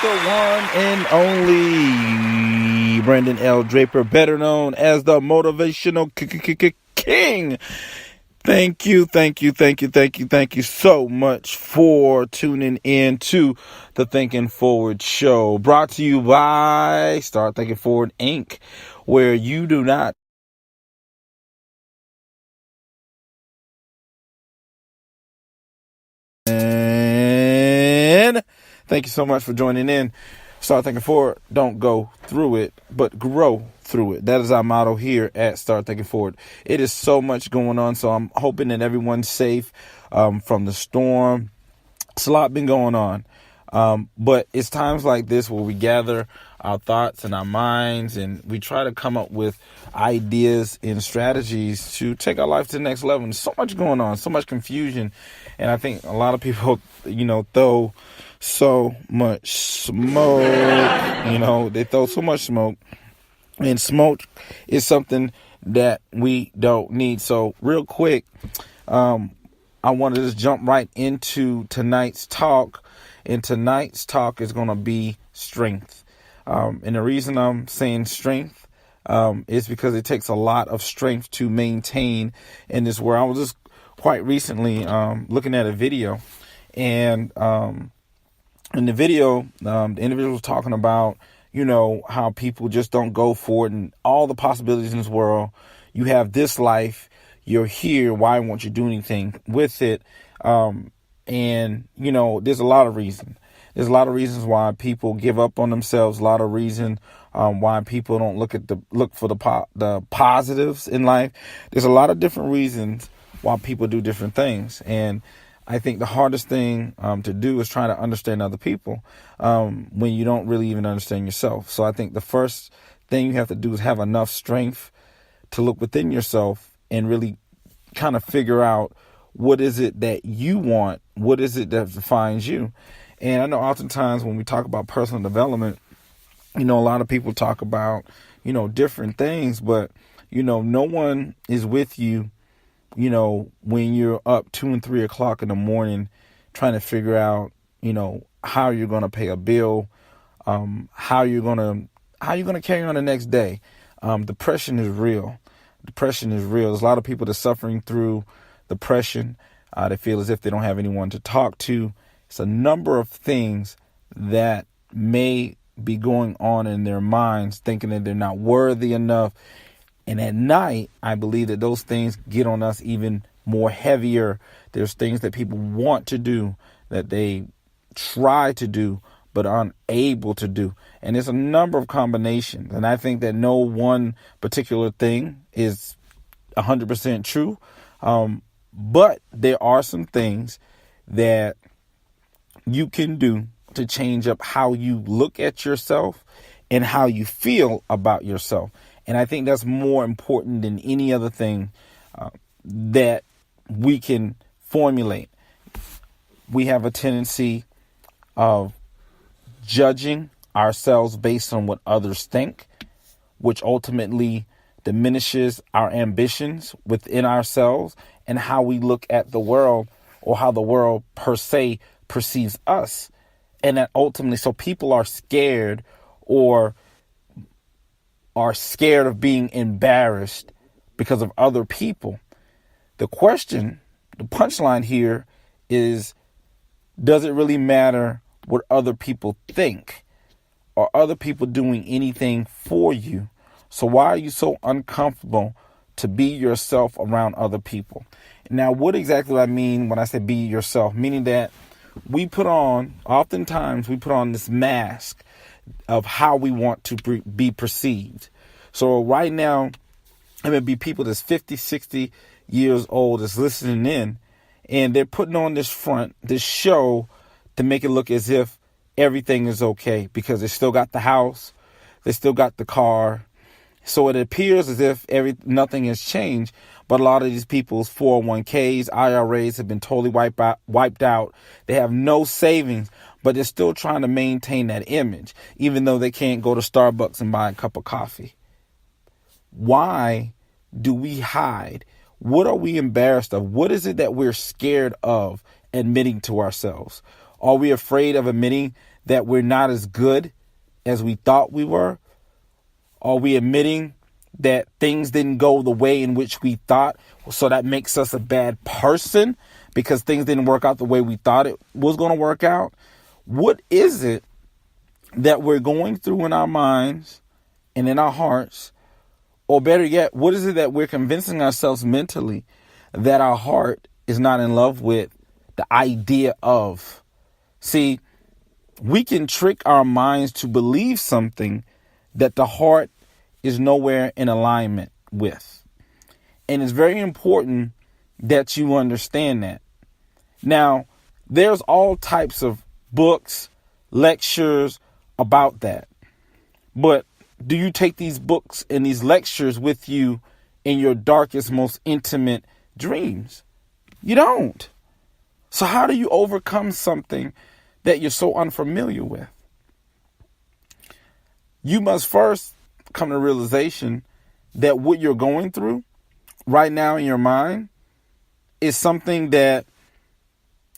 the one and only Brandon L. Draper, better known as the Motivational King. Thank you so much for tuning in to the Thinking Forward Show, brought to you by Start Thinking Forward Inc., where you do not and thank you so much for joining in. Start Thinking Forward. Don't go through it, but grow through it. That is our motto here at Start Thinking Forward. It is so much going on, so I'm hoping that everyone's safe from the storm. It's a lot been going on, but it's times like this where we gather our thoughts and our minds, and we try to come up with ideas and strategies to take our life to the next level. And so much going on, so much confusion, and I think a lot of people, throw so much smoke. They throw so much smoke, and smoke is something that we don't need. So real quick, I want to just jump right into tonight's talk, and tonight's talk is going to be strength. And the reason I'm saying strength is because it takes a lot of strength to maintain in this world. I was just quite recently looking at a video, and in the video, the individual was talking about, how people just don't go for it and all the possibilities in this world. You have this life, you're here, why won't you do anything with it? And, there's a lot of reasons. There's a lot of reasons why people give up on themselves, a lot of reasons why people don't look for the positives in life. There's a lot of different reasons why people do different things. And I think the hardest thing to do is try to understand other people when you don't really even understand yourself. So I think the first thing you have to do is have enough strength to look within yourself and really kind of figure out what is it that you want, what is it that defines you. And I know oftentimes when we talk about personal development, a lot of people talk about, different things, but, no one is with you, when you're up 2 and 3 o'clock in the morning trying to figure out, how you're going to pay a bill, how you're going to carry on the next day. Depression is real. There's a lot of people that are suffering through depression. They feel as if they don't have anyone to talk to. It's a number of things that may be going on in their minds, thinking that they're not worthy enough. And at night, I believe that those things get on us even more heavier. There's things that people want to do that they try to do but aren't able to do. And there's a number of combinations. And I think that no one particular thing is 100% true. But there are some things that you can do to change up how you look at yourself and how you feel about yourself. And I think that's more important than any other thing that we can formulate. We have a tendency of judging ourselves based on what others think, which ultimately diminishes our ambitions within ourselves and how we look at the world, or how the world per se perceives us. And that ultimately, so people are scared or are scared of being embarrassed because of other people. The punchline here is, does it really matter what other people think? Are other people doing anything for you? So why are you so uncomfortable to be yourself around other people? Now, what exactly do I mean when I say be yourself? Meaning that oftentimes we put on this mask of how we want to be perceived. So right now, there may be people that's 50, 60 years old that's listening in, and they're putting on this show to make it look as if everything is okay because they still got the house, they still got the car. So it appears as if nothing has changed, but a lot of these people's 401ks, IRAs have been totally wiped out. They have no savings, but they're still trying to maintain that image, even though they can't go to Starbucks and buy a cup of coffee. Why do we hide? What are we embarrassed of? What is it that we're scared of admitting to ourselves? Are we afraid of admitting that we're not as good as we thought we were? Are we admitting that things didn't go the way in which we thought, so that makes us a bad person because things didn't work out the way we thought it was going to work out? What is it that we're going through in our minds and in our hearts? Or better yet, what is it that we're convincing ourselves mentally that our heart is not in love with the idea of? See, we can trick our minds to believe something that the heart is nowhere in alignment with. And it's very important that you understand that. Now, there's all types of books, lectures about that. But do you take these books and these lectures with you in your darkest, most intimate dreams? You don't. So how do you overcome something that you're so unfamiliar with? You must first come to the realization that what you're going through right now in your mind is something that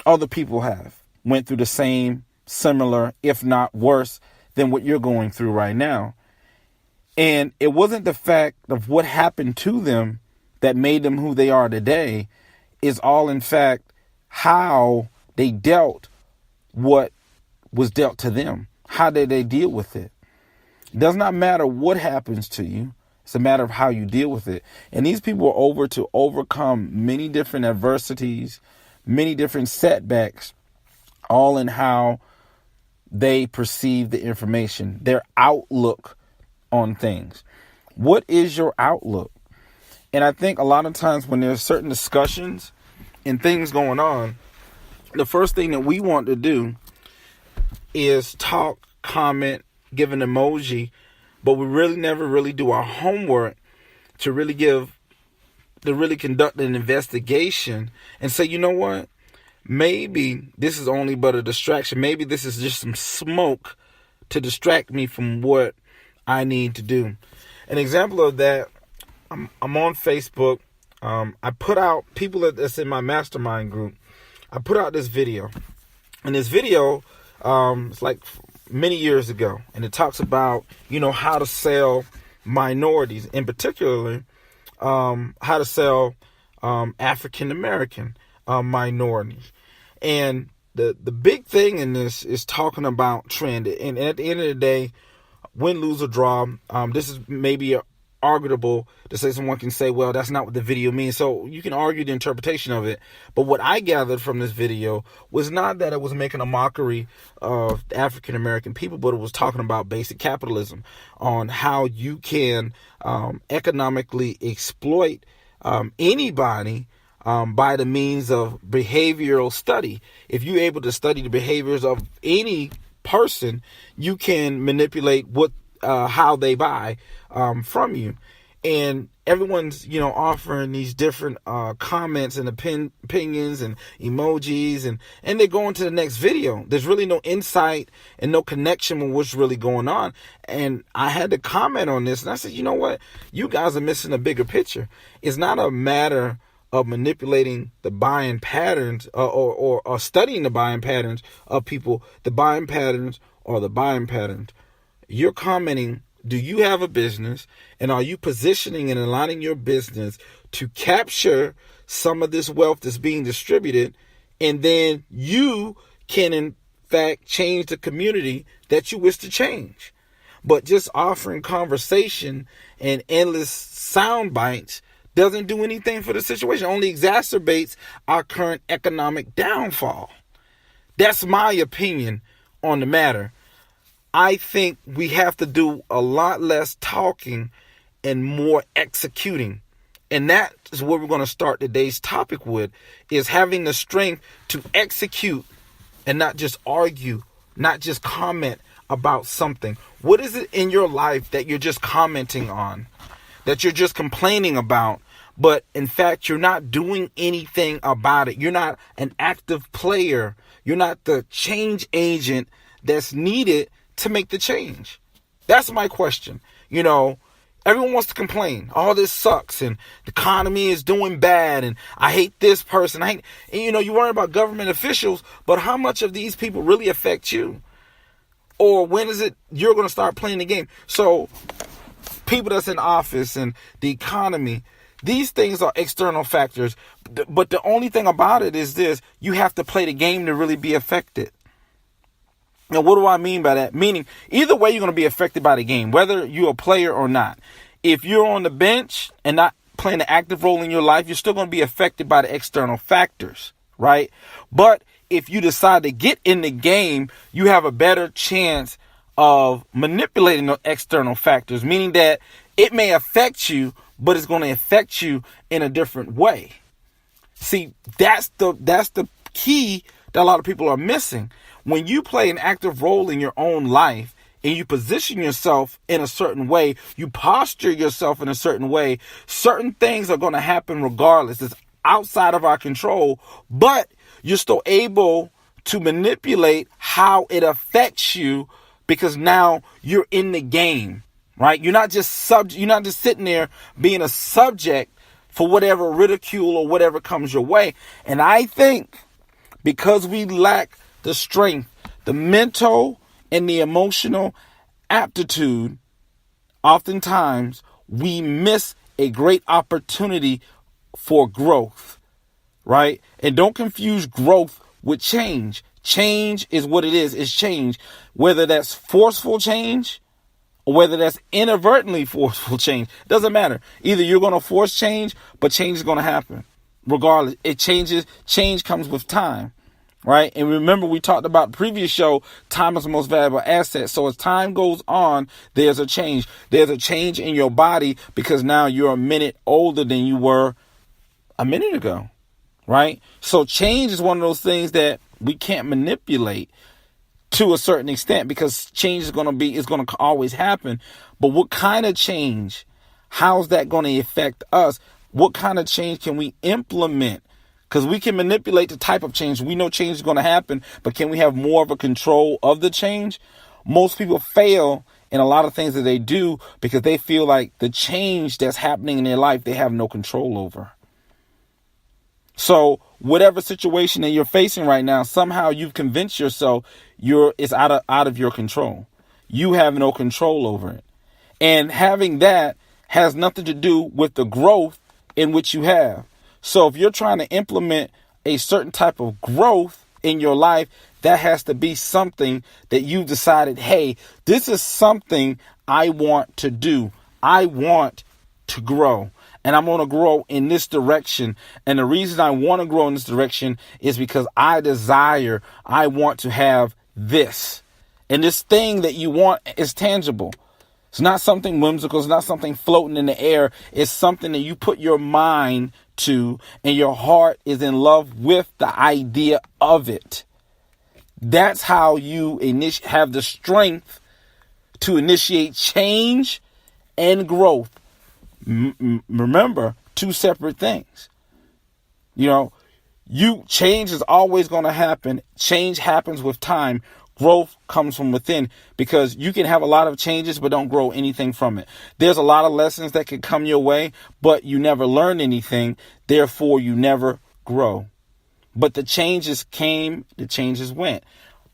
other people went through the same, similar, if not worse than what you're going through right now. And it wasn't the fact of what happened to them that made them who they are today. It's all, in fact, how they dealt what was dealt to them. How did they deal with it? It does not matter what happens to you. It's a matter of how you deal with it. And these people are to overcome many different adversities, many different setbacks, all in how they perceive the information, their outlook on things. What is your outlook? And I think a lot of times when there's certain discussions and things going on, the first thing that we want to do is talk, comment, give an emoji, but we really never really do our homework to really conduct an investigation and say, you know what? Maybe this is only but a distraction. Maybe this is just some smoke to distract me from what I need to do. An example of that, I'm on Facebook. I put out, people that's in my mastermind group, I put out this video. And this video, it's like many years ago. And it talks about, how to sell minorities, in particularly, how to sell African American minorities. And the big thing in this is talking about trend. And at the end of the day, win, lose, or draw, this is maybe arguable to say. Someone can say, well, that's not what the video means. So you can argue the interpretation of it. But what I gathered from this video was not that it was making a mockery of African American people, but it was talking about basic capitalism, on how you can economically exploit anybody by the means of behavioral study. If you're able to study the behaviors of any person, you can manipulate how they buy from you. And everyone's offering these different comments and opinions and emojis, and they go into the next video. There's really no insight and no connection with what's really going on. And I had to comment on this, and I said, you know what, you guys are missing a bigger picture. It's not a matter of manipulating the buying patterns or studying the buying patterns of people. The buying patterns are the buying patterns. You're commenting, do you have a business, and are you positioning and aligning your business to capture some of this wealth that's being distributed, and then you can in fact change the community that you wish to change? But just offering conversation and endless sound bites doesn't do anything for the situation, only exacerbates our current economic downfall. That's my opinion on the matter. I think we have to do a lot less talking and more executing. And that is what we're going to start today's topic with, is having the strength to execute and not just argue, not just comment about something. What is it in your life that you're just commenting on, that you're just complaining about, but in fact, you're not doing anything about it? You're not an active player. You're not the change agent that's needed to make the change. That's my question. Everyone wants to complain. All this sucks, and the economy is doing bad, and I hate this person. You worry about government officials, but how much of these people really affect you? Or when is it you're going to start playing the game? So people that's in office and the economy, these things are external factors. But the only thing about it is this: you have to play the game to really be affected. Now, what do I mean by that? Meaning, either way, you're going to be affected by the game, whether you're a player or not. If you're on the bench and not playing an active role in your life, you're still going to be affected by the external factors, right? But if you decide to get in the game, you have a better chance of manipulating the external factors, meaning that it may affect you, but it's going to affect you in a different way. See, that's the key that a lot of people are missing. When you play an active role in your own life and you position yourself in a certain way, you posture yourself in a certain way, certain things are going to happen regardless. It's outside of our control, but you're still able to manipulate how it affects you because now you're in the game, right? You're not just sitting there being a subject for whatever ridicule or whatever comes your way. And I think because we lack the strength, the mental and the emotional aptitude, oftentimes we miss a great opportunity for growth, right? And don't confuse growth with change. Change is what it is. It's change. Whether that's forceful change or whether that's inadvertently forceful change, doesn't matter. Either you're going to force change, but change is going to happen. Regardless, it changes. Change comes with time. Right. And remember, we talked about the previous show, time is the most valuable asset. So as time goes on, there's a change. There's a change in your body because now you're a minute older than you were a minute ago. Right. So change is one of those things that we can't manipulate to a certain extent because change is going to always happen. But what kind of change? How's that going to affect us? What kind of change can we implement? Because we can manipulate the type of change. We know change is going to happen, but can we have more of a control of the change? Most people fail in a lot of things that they do because they feel like the change that's happening in their life, they have no control over. So whatever situation that you're facing right now, somehow you've convinced yourself it's out of your control. You have no control over it. And having that has nothing to do with the growth in which you have. So if you're trying to implement a certain type of growth in your life, that has to be something that you've decided, hey, this is something I want to do. I want to grow. And I'm going to grow in this direction. And the reason I want to grow in this direction is because I want to have this. And this thing that you want is tangible. It's not something whimsical. It's not something floating in the air. It's something that you put your mind to and your heart is in love with the idea of it. That's how you have the strength to initiate change and growth. Remember, two separate things. Change is always going to happen. Change happens with time. Growth comes from within because you can have a lot of changes, but don't grow anything from it. There's a lot of lessons that can come your way, but you never learn anything. Therefore, you never grow. But the changes came, the changes went.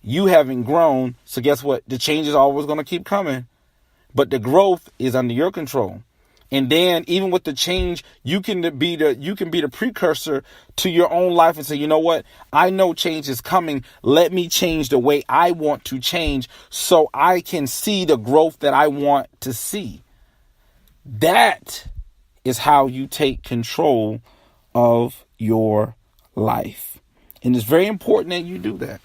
You haven't grown. So guess what? The change is always going to keep coming, but the growth is under your control. And then even with the change, you can be the precursor to your own life and say, you know what? I know change is coming. Let me change the way I want to change so I can see the growth that I want to see. That is how you take control of your life. And it's very important that you do that.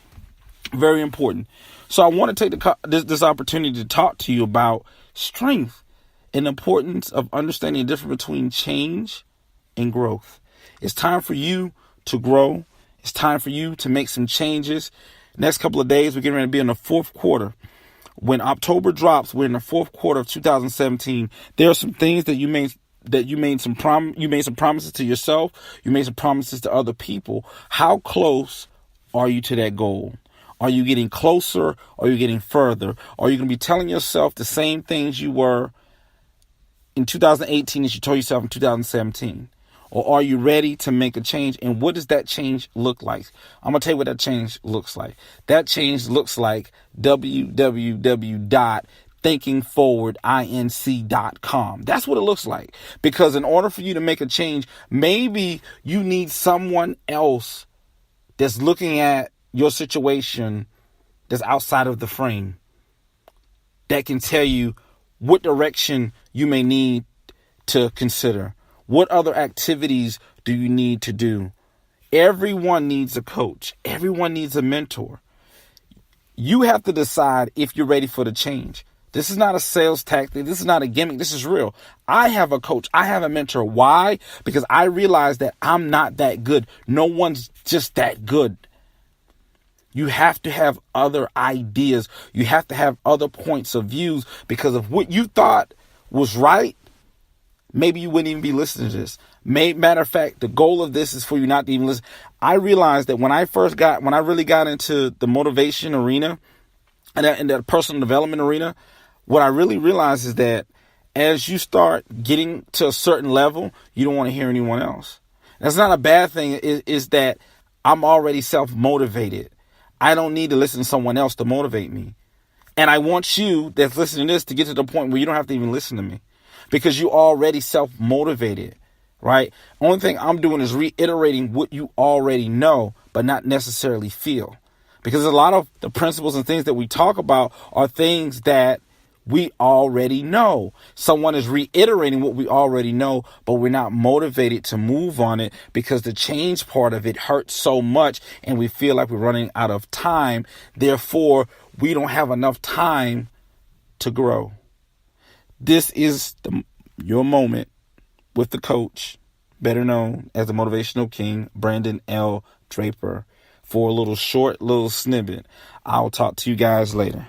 Very important. So I want to take this opportunity to talk to you about strength. And the importance of understanding the difference between change and growth. It's time for you to grow. It's time for you to make some changes. Next couple of days, we're getting ready to be in the fourth quarter. When October drops, we're in the fourth quarter of 2017. There are some things that you made some promises to yourself. You made some promises to other people. How close are you to that goal? Are you getting closer? Or are you getting further? Are you going to be telling yourself the same things you were in 2018 as you told yourself in 2017? Or are you ready to make a change? And what does that change look like? I'm going to tell you what that change looks like. That change looks like www.thinkingforwardinc.com. That's what it looks like. Because in order for you to make a change, maybe you need someone else that's looking at your situation that's outside of the frame that can tell you what direction you may need to consider. What other activities do you need to do? Everyone needs a coach. Everyone needs a mentor. You have to decide if you're ready for the change. This is not a sales tactic. This is not a gimmick. This is real. I have a coach. I have a mentor. Why? Because I realize that I'm not that good. No one's just that good. You have to have other ideas. You have to have other points of views, because of what you thought was right. Maybe you wouldn't even be listening to this. Matter of fact, the goal of this is for you not to even listen. I realized that when I really got into the motivation arena and the personal development arena, what I really realized is that as you start getting to a certain level, you don't want to hear anyone else. That's not a bad thing. Is that I'm already self-motivated. I don't need to listen to someone else to motivate me. And I want you that's listening to this to get to the point where you don't have to even listen to me, because you already self-motivated, right? Only thing I'm doing is reiterating what you already know, but not necessarily feel. Because a lot of the principles and things that we talk about are things that we already know. Someone is reiterating what we already know, but we're not motivated to move on it because the change part of it hurts so much and we feel like we're running out of time. Therefore, we don't have enough time to grow. This is your moment with the coach, better known as the Motivational King, Brandon L. Draper, for a little short little snippet. I'll talk to you guys later.